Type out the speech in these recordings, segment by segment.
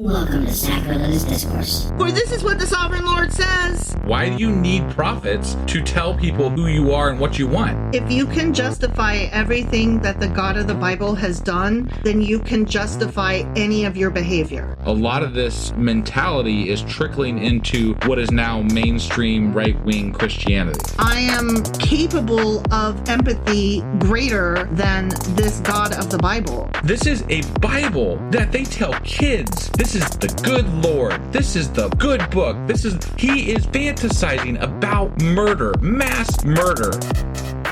Welcome to Sacrilegious Discourse. For this is what the Sovereign Lord says. Why do you need prophets to tell people who you are and what you want? If you can justify everything that the God of the Bible has done, then you can justify any of your behavior. A lot of this mentality is trickling into what is now mainstream right-wing Christianity. I am capable of empathy greater than this God of the Bible. This is a Bible that they tell kids. This is the good Lord. This is the good book. He is fantasizing about murder, mass murder.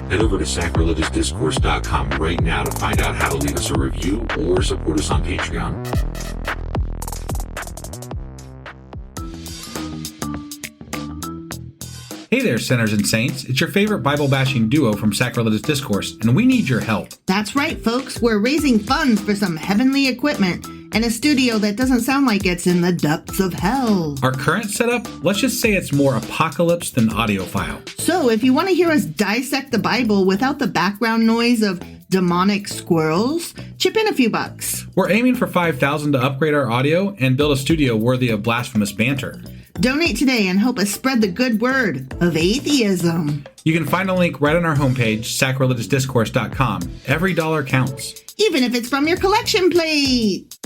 Head over to sacrilegiousdiscourse.com right now to find out how to leave us a review or support us on Patreon. Hey there, sinners and saints. It's your favorite Bible-bashing duo from Sacrilegious Discourse, and we need your help. That's right, folks. We're raising funds for some heavenly equipment and a studio that doesn't sound like it's in the depths of hell. Our current setup, let's just say it's more apocalypse than audiophile. So if you want to hear us dissect the Bible without the background noise of demonic squirrels, chip in a few bucks. We're aiming for $5,000 to upgrade our audio and build a studio worthy of blasphemous banter. Donate today and help us spread the good word of atheism. You can find a link right on our homepage, sacrilegiousdiscourse.com. Every dollar counts. Even if it's from your collection plate.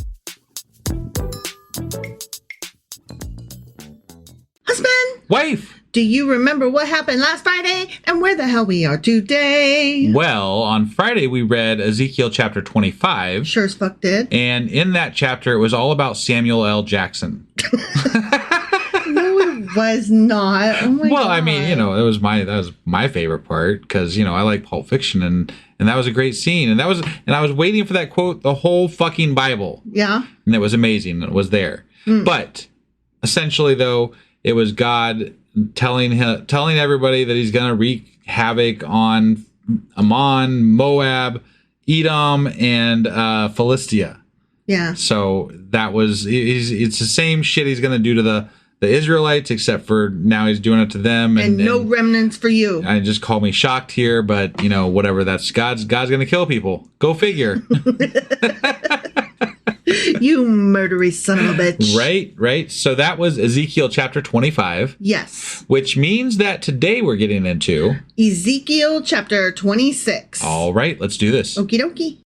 Husband! Wife! Do you remember what happened last Friday and where the hell we are today? Well, on Friday we read Ezekiel Chapter 25. Sure as fuck did. And in that chapter, it was all about Samuel L. Jackson. No, it was not. Oh my God. I mean, that was my favorite part because, I like Pulp Fiction and that was a great scene. And I was waiting for that quote the whole fucking Bible. Yeah. And it was amazing. It was there. But essentially, though, it was God telling everybody that he's going to wreak havoc on Ammon, Moab, Edom, and Philistia. Yeah. So it's the same shit he's going to do to the Israelites, except for now he's doing it to them. And no remnants for you. I just call me shocked here, but whatever. That's God's going to kill people. Go figure. You murdery son of a bitch. Right. So that was Ezekiel chapter 25. Yes. Which means that today we're getting into Ezekiel chapter 26. All right, let's do this. Okie dokie.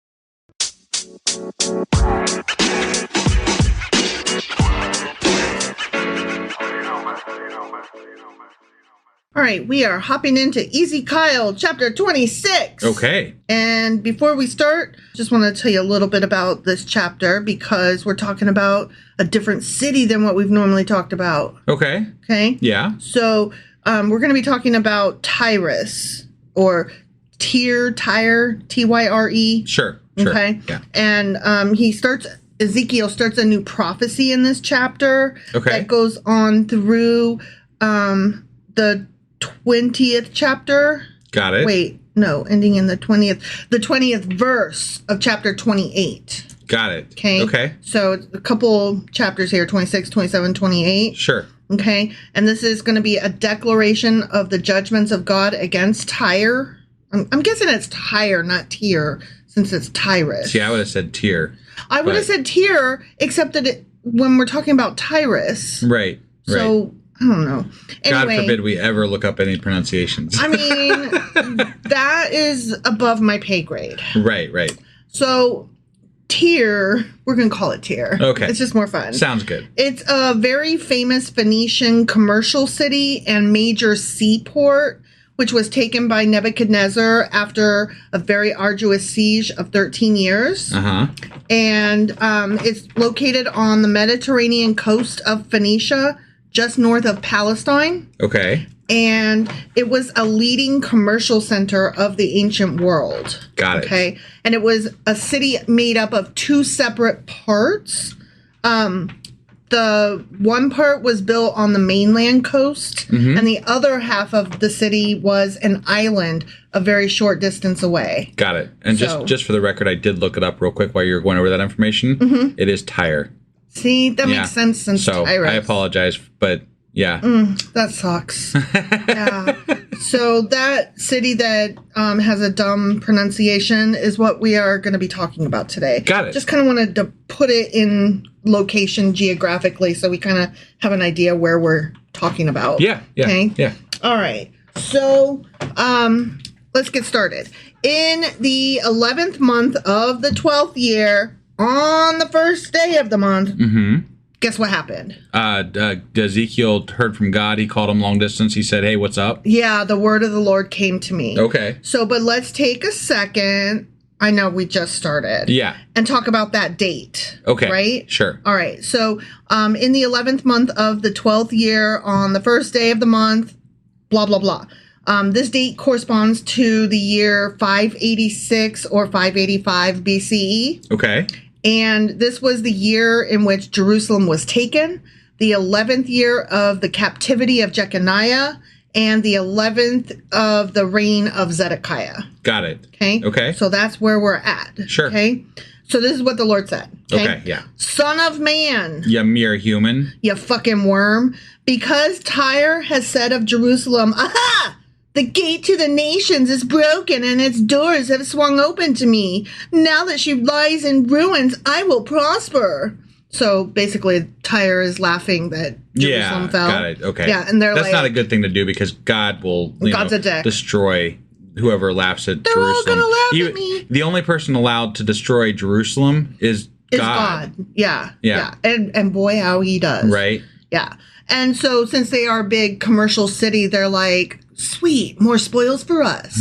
All right, we are hopping into Ezekiel chapter 26. Okay. And before we start, just want to tell you a little bit about this chapter because we're talking about a different city than what we've normally talked about. Okay. Okay? Yeah. So we're going to be talking about Tyre or Tyre, Tyre. Sure. Okay? Yeah. And Ezekiel starts a new prophecy in this chapter. Okay. That goes on through the 20th chapter. Got it. Wait, no, ending in the 20th verse of chapter 28. Got it. Okay. So a couple chapters here, 26, 27, 28. Sure. Okay. And this is going to be a declaration of the judgments of God against Tyre. I'm guessing it's Tyre, not Tyre, since it's Tyrus. See, I would have said Tyre. I would have said Tyre, except that when we're talking about Tyrus. Right. So, I don't know. Anyway, God forbid we ever look up any pronunciations. I mean, that is above my pay grade. Right. So, Tyre, we're going to call it Tyre. Okay. It's just more fun. Sounds good. It's a very famous Phoenician commercial city and major seaport, which was taken by Nebuchadnezzar after a very arduous siege of 13 years. Uh-huh. And it's located on the Mediterranean coast of Phoenicia, just north of Palestine. Okay. And it was a leading commercial center of the ancient world. Got it. Okay. And it was a city made up of two separate parts. The one part was built on the mainland coast, and the other half of the city was an island a very short distance away. Got it. And just for the record, I did look it up real quick while you were going over that information. It is Tyre. See, that makes sense since So Tyrus. I apologize, but yeah. That sucks. Yeah. So that city that has a dumb pronunciation is what we are going to be talking about today. Got it. Just kind of wanted to put it in location geographically so we kind of have an idea where we're talking about. Yeah. Okay? Yeah. All right. So let's get started. In the 11th month of the 12th year, on the first day of the month, guess what happened? Ezekiel heard from God. He called him long distance. He said, hey, what's up? Yeah, the word of the Lord came to me. Okay. So, but let's take a second. I know we just started. Yeah. And talk about that date. Okay. Right? Sure. All right. So, in the 11th month of the 12th year, on the first day of the month, blah, blah, blah. This date corresponds to the year 586 or 585 BCE. Okay. And this was the year in which Jerusalem was taken, the 11th year of the captivity of Jeconiah, and the 11th of the reign of Zedekiah. Got it. Okay? Okay. So that's where we're at. Sure. Okay? So this is what the Lord said. Okay, yeah. Son of man, You mere human. you fucking worm, because Tyre has said of Jerusalem, aha! The gate to the nations is broken and its doors have swung open to me. Now that she lies in ruins, I will prosper. So basically, Tyre is laughing that Jerusalem fell. Got it. Okay. Yeah, and they're That's like, not a good thing to do because God will God's a dick. destroy whoever laughs at They're Jerusalem. all gonna laugh at me. The only person allowed to destroy Jerusalem is God. Yeah. Yeah. And boy, how he does. Right. Yeah. And so since they are a big commercial city, they're like, sweet, more spoils for us.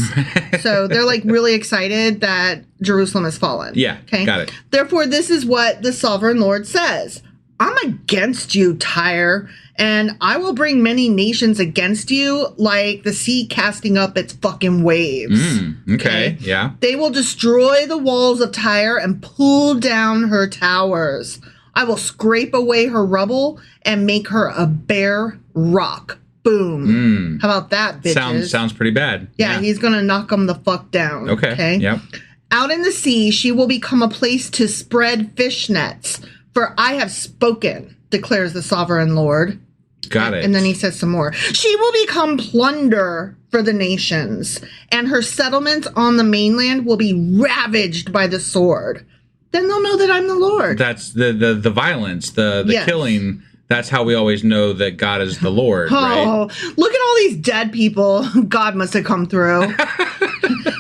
So they're like really excited that Jerusalem has fallen. Yeah, Okay. got it. Therefore, this is what the sovereign Lord says. I'm against you, Tyre, and I will bring many nations against you like the sea casting up its fucking waves. Okay. Yeah. They will destroy the walls of Tyre and pull down her towers. I will scrape away her rubble and make her a bare rock. Boom. How about that, bitches? Sounds pretty bad. Yeah, he's going to knock them the fuck down. Okay. Yep. Out in the sea, she will become a place to spread fish nets, for I have spoken, declares the sovereign Lord. Got it. And then he says some more. She will become plunder for the nations, and her settlements on the mainland will be ravaged by the sword. Then they'll know that I'm the Lord. That's the violence, the Yes. killing. That's how we always know that God is the Lord, right? Oh, look at all these dead people. God must have come through.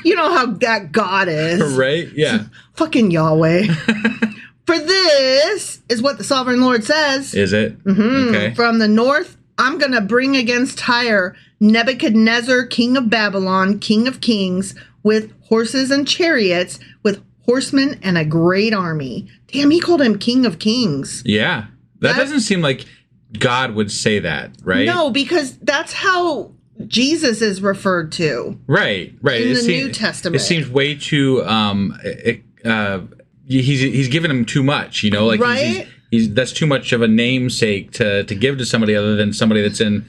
You know how that God is. Right? Yeah. Fucking Yahweh. For this is what the sovereign Lord says. Is it? Okay. From the north, I'm going to bring against Tyre Nebuchadnezzar, king of Babylon, king of kings, with horses and chariots, with horsemen and a great army. Damn, he called him king of kings. Yeah. That doesn't seem like God would say that, right? No, because that's how Jesus is referred to. Right. In the New Testament. It seems way too he's given him too much, like Right? he's that's too much of a namesake to give to somebody other than somebody that's in,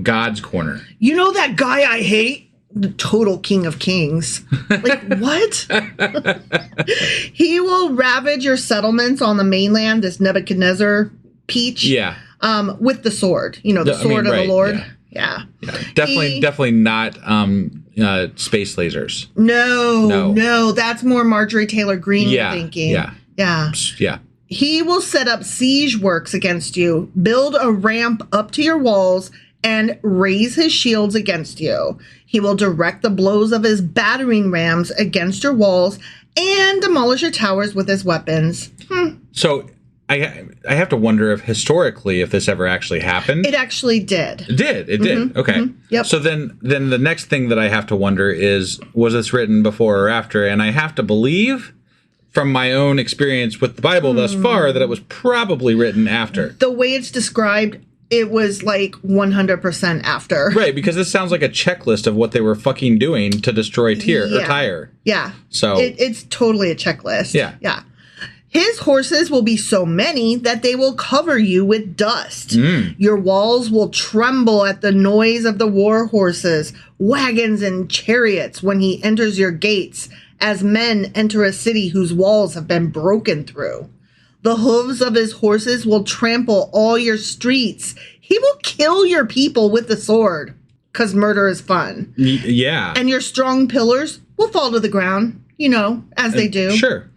God's corner. You know that guy I hate? The total king of kings. Like, what? He will ravage your settlements on the mainland, this Nebuchadnezzar peach. Yeah. With the sword. The sword of the Lord. Yeah. Yeah. Definitely not space lasers. No. That's more Marjorie Taylor Greene Yeah. thinking. Yeah. Yeah. He will set up siege works against you, build a ramp up to your walls, and raise his shields against you. He will direct the blows of his battering rams against your walls and demolish your towers with his weapons. So I have to wonder if historically if this ever actually happened. It actually did. It did. Okay. Yep. So then the next thing that I have to wonder is, was this written before or after? And I have to believe from my own experience with the Bible thus far that it was probably written after. The way it's described, it was like 100% after. Right, because this sounds like a checklist of what they were fucking doing to destroy Tyre. Yeah. So it's totally a checklist. Yeah. Yeah. His horses will be so many that they will cover you with dust. Your walls will tremble at the noise of the war horses, wagons, and chariots when he enters your gates, as men enter a city whose walls have been broken through. The hooves of his horses will trample all your streets. He will kill your people with the sword. because murder is fun. Yeah. And your strong pillars will fall to the ground, as they do. Sure.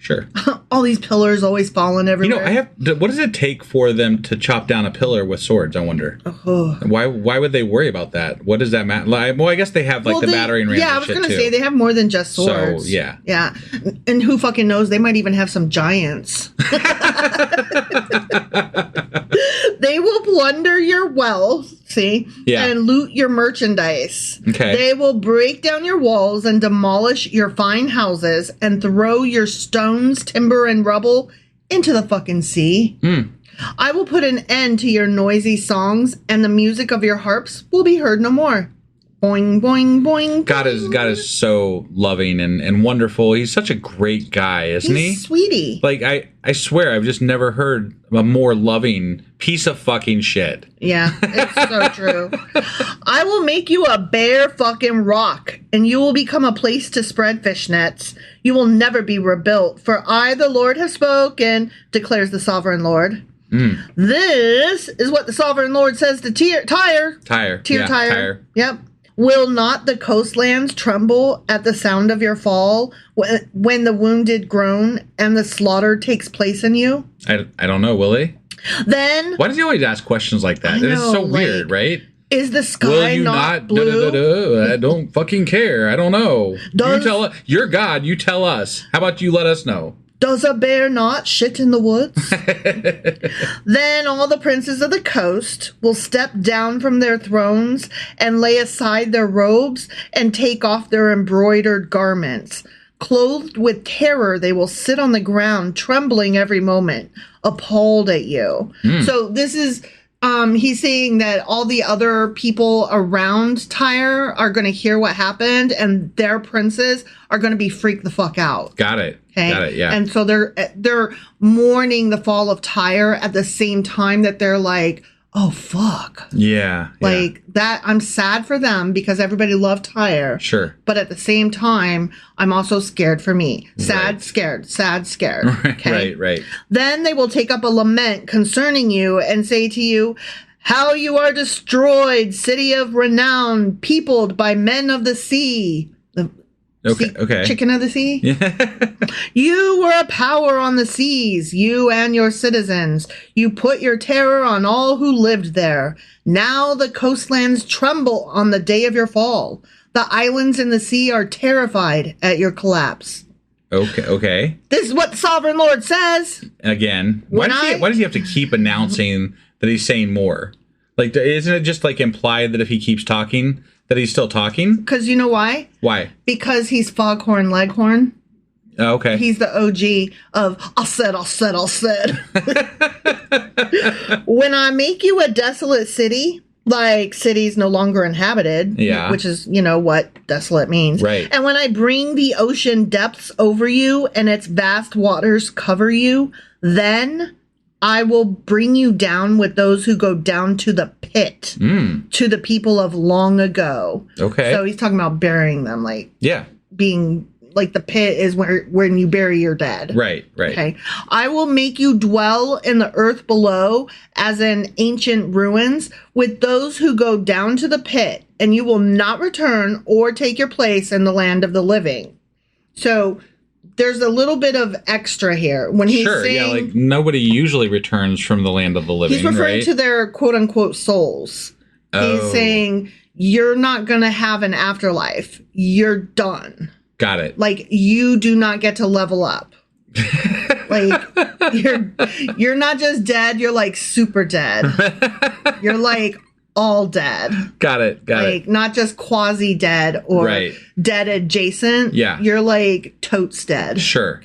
All these pillars always falling everywhere. What does it take for them to chop down a pillar with swords, I wonder? Why would they worry about that? What does that matter? Well, I guess they have the battering rams. Yeah, I was going to say they have more than just swords. So, yeah. Yeah. And who fucking knows? They might even have some giants. They will plunder your wealth, and loot your merchandise. Okay. They will break down your walls and demolish your fine houses and throw your stones, timber, and rubble into the fucking sea. I will put an end to your noisy songs, and the music of your harps will be heard no more. Boing, boing, boing. God is so loving and wonderful. He's such a great guy, isn't he? He's sweetie. I swear, I've just never heard a more loving piece of fucking shit. Yeah, it's so true. I will make you a bare fucking rock, and you will become a place to spread fishnets. You will never be rebuilt, for I, the Lord, have spoken, declares the sovereign Lord. This is what the sovereign Lord says to Tyre. Tyre. Yep. Will not the coastlands tremble at the sound of your fall when the wounded groan and the slaughter takes place in you? I don't know, will they? Then... Why does he always ask questions like that? It's so weird, right? Is the sky not blue? I don't fucking care. I don't know. You tell us. You're God. You tell us. How about you let us know? Does a bear not shit in the woods? Then all the princes of the coast will step down from their thrones and lay aside their robes and take off their embroidered garments. Clothed with terror, they will sit on the ground, trembling every moment, appalled at you. So this is... he's saying that all the other people around Tyre are going to hear what happened, and their princes are going to be freaked the fuck out. Got it. Okay? Got it, yeah. And so they're mourning the fall of Tyre at the same time that they're like, oh, fuck. Yeah. That, I'm sad for them because everybody loved Tyre. Sure. But at the same time, I'm also scared for me. Sad, scared. Okay? Right. Then they will take up a lament concerning you and say to you, how you are destroyed, city of renown, peopled by men of the sea. Okay. Chicken of the sea? Yeah. You were a power on the seas, you and your citizens. You put your terror on all who lived there. Now the coastlands tremble on the day of your fall. The islands in the sea are terrified at your collapse. Okay. This is what the sovereign Lord says. Again, why does he have to keep announcing that he's saying more? Isn't it just implied that if he keeps talking, that he's still talking? Because you know why? Why? Because he's Foghorn Leghorn. Oh, okay. He's the OG of I'll said. When I make you a desolate city, like cities no longer inhabited, which is, what desolate means. Right. And when I bring the ocean depths over you and its vast waters cover you, then I will bring you down with those who go down to the pit, to the people of long ago. Okay. So he's talking about burying them, being like the pit is when you bury your dead. Right. Okay. I will make you dwell in the earth below as in ancient ruins with those who go down to the pit, and you will not return or take your place in the land of the living. So there's a little bit of extra here when he's saying, nobody usually returns from the land of the living. He's referring to their quote unquote souls. He's saying you're not going to have an afterlife. You're done. Got it. You do not get to level up. You're not just dead. You're super dead. You're all dead. Got it. Not just quasi dead or dead adjacent. Yeah. You're totes dead. Sure.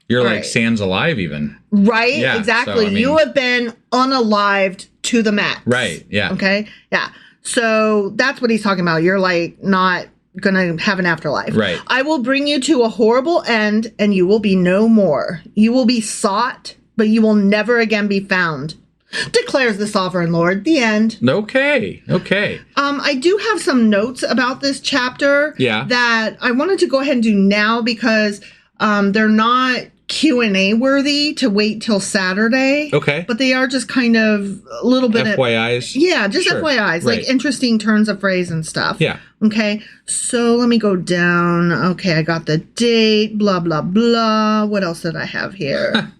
You're Sans alive even. Right? Yeah, exactly. So, you have been unalived to the max. Right. Yeah. Okay. Yeah. So that's what he's talking about. You're not going to have an afterlife. Right. I will bring you to a horrible end and you will be no more. You will be sought, but you will never again be found, declares the sovereign Lord. The end. Okay. I do have some notes about this chapter that I wanted to go ahead and do now because they're not Q&A worthy to wait till Saturday. Okay. But they are just kind of a little bit FYIs? Yeah, just Sure. FYIs, Right. like interesting turns of phrase and stuff. Yeah. Okay, so let me go down. Okay, I got the date, blah, blah, blah. What else did I have here?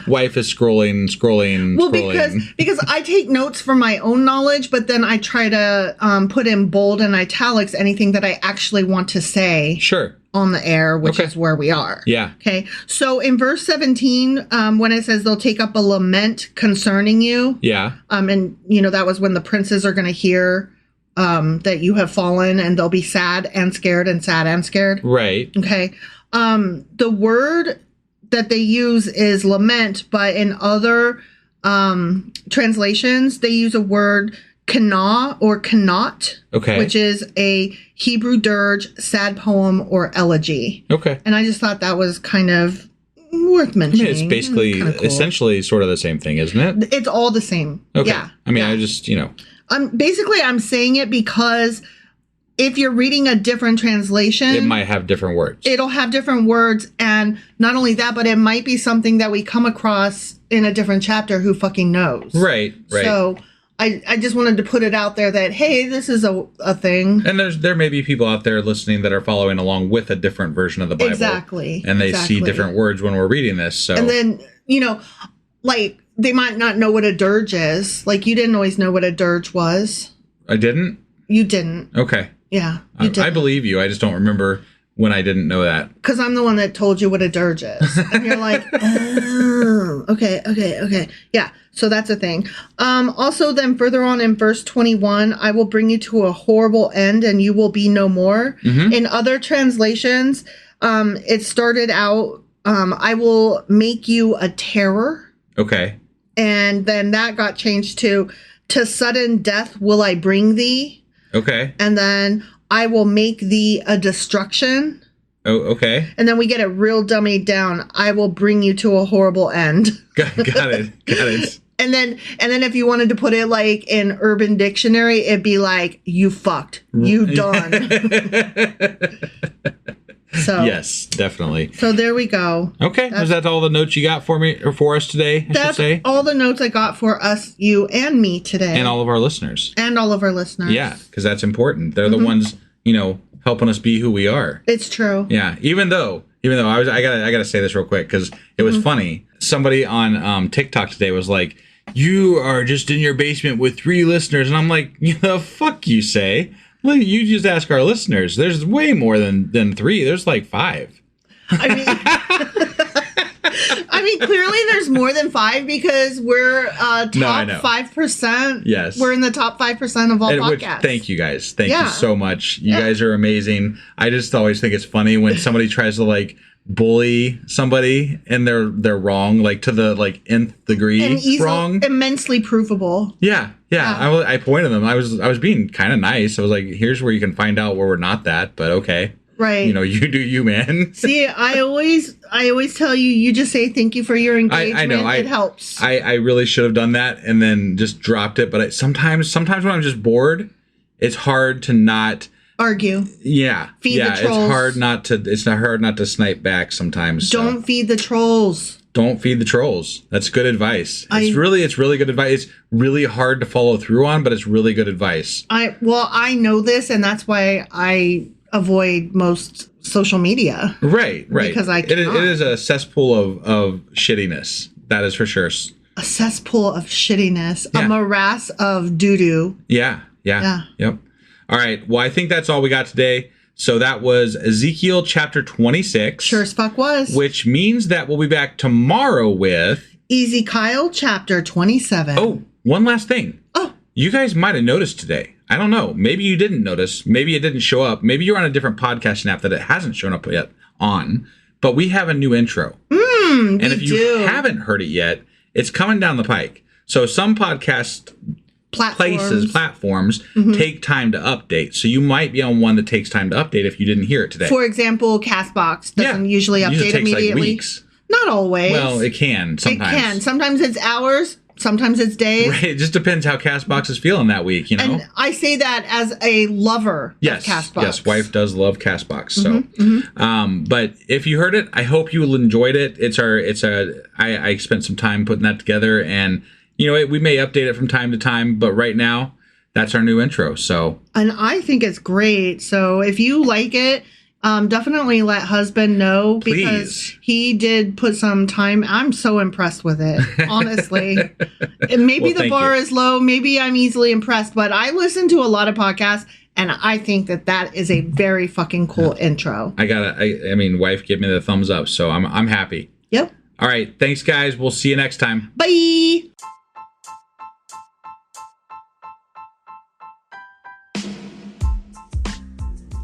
Wife is scrolling. Well, because I take notes for my own knowledge, but then I try to put in bold and italics anything that I actually want to say. Sure. On the air, which Okay. is where we are. Yeah. Okay. So in verse 17, when it says they'll take up a lament concerning you. Yeah. And that was when the princes are going to hear that you have fallen, and they'll be sad and scared and sad and scared. Right. Okay. The word that they use is lament, but in other translations, they use a word kana or kanot, Okay. which is a Hebrew dirge, sad poem, or elegy. Okay. And I just thought that was kind of worth I mentioning. mean, it's basically, Kinda cool. essentially sort of the same thing, isn't it? It's all the same. Okay. Yeah. I mean, yeah. I just, I'm saying it because if you're reading a different translation, it might have different words. it'll have different words. And not only that, but it might be something that we come across in a different chapter. Who fucking knows? Right. So I just wanted to put it out there that, hey, this is a thing. And there may be people out there listening that are following along with a different version of the Bible. Exactly. And they see different words when we're reading this. So And then, like, they might not know what a dirge is. Like, you didn't always know what a dirge was. I didn't? You didn't. Okay. Yeah. I believe you. I just don't remember when I didn't know that. Because I'm the one that told you what a dirge is. And you're like, oh, okay. Yeah, so that's a thing. Also, then further on in verse 21, I will bring you to a horrible end and you will be no more. Mm-hmm. In other translations, it started out, I will make you a terror. Okay. And then that got changed to sudden death will I bring thee. Okay. And then I will make thee a destruction. Oh, okay. And then we get it real dummied down. I will bring you to a horrible end. Got it. And then if you wanted to put it like in Urban Dictionary, it'd be like, you fucked. You done. So Yes, definitely. So there we go. Okay. Is that all the notes you got for me or for us today? That's all the notes I got for us, you, and me today. And all of our listeners. Yeah, because that's important. They're the ones, helping us be who we are. It's true. Yeah. Even though I gotta say this real quick because it was funny. Somebody on TikTok today was like, "You are just in your basement with 3 listeners," and I'm like, "The fuck you say? Well, you just ask our listeners. There's way more than 3. There's like 5." I mean, clearly there's more than 5 because we're top 5%. Yes. We're in the top 5% of all podcasts. Thank you guys. Thank you so much. You guys are amazing. I just always think it's funny when somebody tries to like bully somebody and they're wrong, like to the like nth degree and wrong. Immensely provable. Yeah. I pointed them. I was being kind of nice. I was like, here's where you can find out where we're not that, but okay. Right. You do you, man. See, I always tell you just say thank you for your engagement. I know. It helps. I really should have done that and then just dropped it. But sometimes when I'm just bored, it's hard to not argue. Yeah. Feed the trolls. It's hard not to snipe back sometimes. Don't feed the trolls. Don't feed the trolls. That's good advice. It's really good advice. It's really hard to follow through on, but it's really good advice. I know this, and that's why I avoid most social media. Right. Because it is a cesspool of shittiness. That is for sure. A cesspool of shittiness. Yeah. A morass of doo-doo. Yeah. Yep. All right. Well, I think that's all we got today. So that was Ezekiel chapter 26. Sure as fuck was. Which means that we'll be back tomorrow with Ezekiel chapter 27. Oh, one last thing. Oh. You guys might have noticed today. I don't know. Maybe you didn't notice. Maybe it didn't show up. Maybe you're on a different podcasting app that it hasn't shown up yet on. But we have a new intro. And if you haven't heard it yet, it's coming down the pike. So some podcast platforms take time to update. So you might be on one that takes time to update if you didn't hear it today. For example, Castbox doesn't usually update usually takes immediately. like weeks. Not always. Well, it can sometimes. It can. Sometimes it's hours. Sometimes it's days. Right. It just depends how CastBox is feeling that week, you know? And I say that as a lover of CastBox. Yes, wife does love CastBox. So, but if you heard it, I hope you enjoyed it. I spent some time putting that together, and you know, we may update it from time to time, but right now, that's our new intro. So, and I think it's great. So if you like it, definitely let husband know, because he did put some time. I'm so impressed with it, honestly. And maybe the bar is low. Maybe I'm easily impressed, but I listen to a lot of podcasts, and I think that is a very fucking cool intro. I mean, wife gave me the thumbs up, so I'm happy. Yep. All right. Thanks, guys. We'll see you next time. Bye.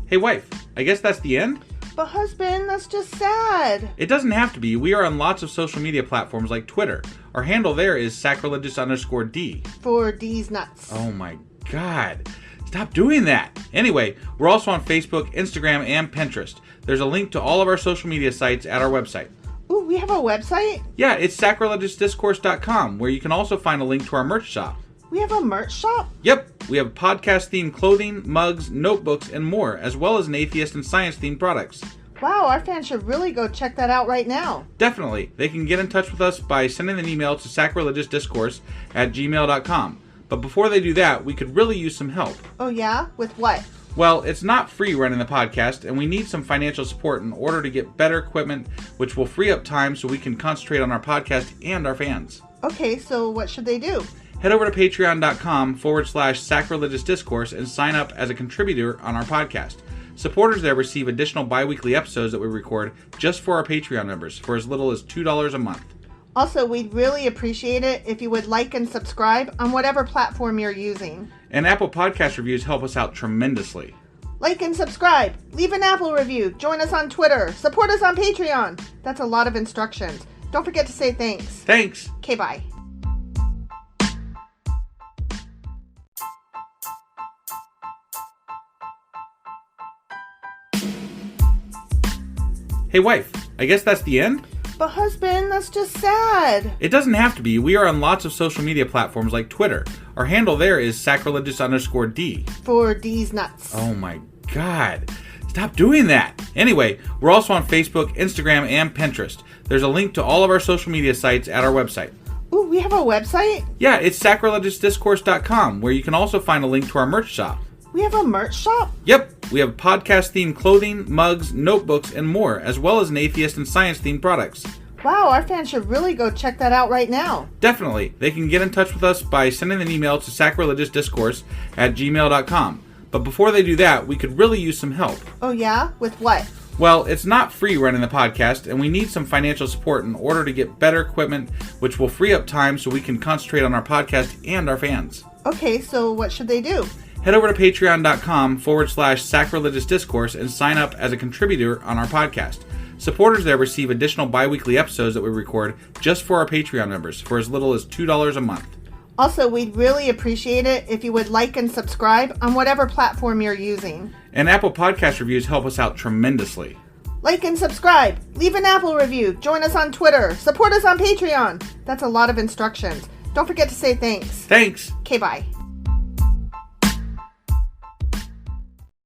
Hey, wife. I guess that's the end? But husband, that's just sad. It doesn't have to be. We are on lots of social media platforms like Twitter. Our handle there is sacrilegious_D. For D's nuts. Oh my God. Stop doing that. Anyway, we're also on Facebook, Instagram, and Pinterest. There's a link to all of our social media sites at our website. Ooh, we have a website? Yeah, it's sacrilegiousdiscourse.com, where you can also find a link to our merch shop. We have a merch shop? Yep, we have podcast-themed clothing, mugs, notebooks, and more, as well as an atheist and science-themed products. Wow, our fans should really go check that out right now. Definitely. They can get in touch with us by sending an email to sacrilegiousdiscourse@gmail.com. But before they do that, we could really use some help. Oh yeah? With what? Well, it's not free running the podcast, and we need some financial support in order to get better equipment, which will free up time so we can concentrate on our podcast and our fans. Okay, so what should they do? Head over to patreon.com/sacrilegiousdiscourse and sign up as a contributor on our podcast. Supporters there receive additional bi-weekly episodes that we record just for our Patreon members for as little as $2 a month. Also, we'd really appreciate it if you would like and subscribe on whatever platform you're using. And Apple Podcast reviews help us out tremendously. Like and subscribe. Leave an Apple review. Join us on Twitter. Support us on Patreon. That's a lot of instructions. Don't forget to say thanks. Thanks. Okay, bye. Hey, wife, I guess that's the end? But husband, that's just sad. It doesn't have to be. We are on lots of social media platforms like Twitter. Our handle there is sacrilegious_D. For D's nuts. Oh my God. Stop doing that. Anyway, we're also on Facebook, Instagram, and Pinterest. There's a link to all of our social media sites at our website. Ooh, we have a website? Yeah, it's sacrilegiousdiscourse.com, where you can also find a link to our merch shop. We have a merch shop? Yep, we have podcast-themed clothing, mugs, notebooks, and more, as well as an atheist and science-themed products. Wow, our fans should really go check that out right now. Definitely. They can get in touch with us by sending an email to sacrilegiousdiscourse@gmail.com. But before they do that, we could really use some help. Oh yeah? With what? Well, it's not free running the podcast, and we need some financial support in order to get better equipment, which will free up time so we can concentrate on our podcast and our fans. Okay, so what should they do? Head over to patreon.com/sacrilegiousdiscourse and sign up as a contributor on our podcast. Supporters there receive additional bi-weekly episodes that we record just for our Patreon members for as little as $2 a month. Also, we'd really appreciate it if you would like and subscribe on whatever platform you're using. And Apple Podcast reviews help us out tremendously. Like and subscribe. Leave an Apple review. Join us on Twitter. Support us on Patreon. That's a lot of instructions. Don't forget to say thanks. Thanks. Okay, bye.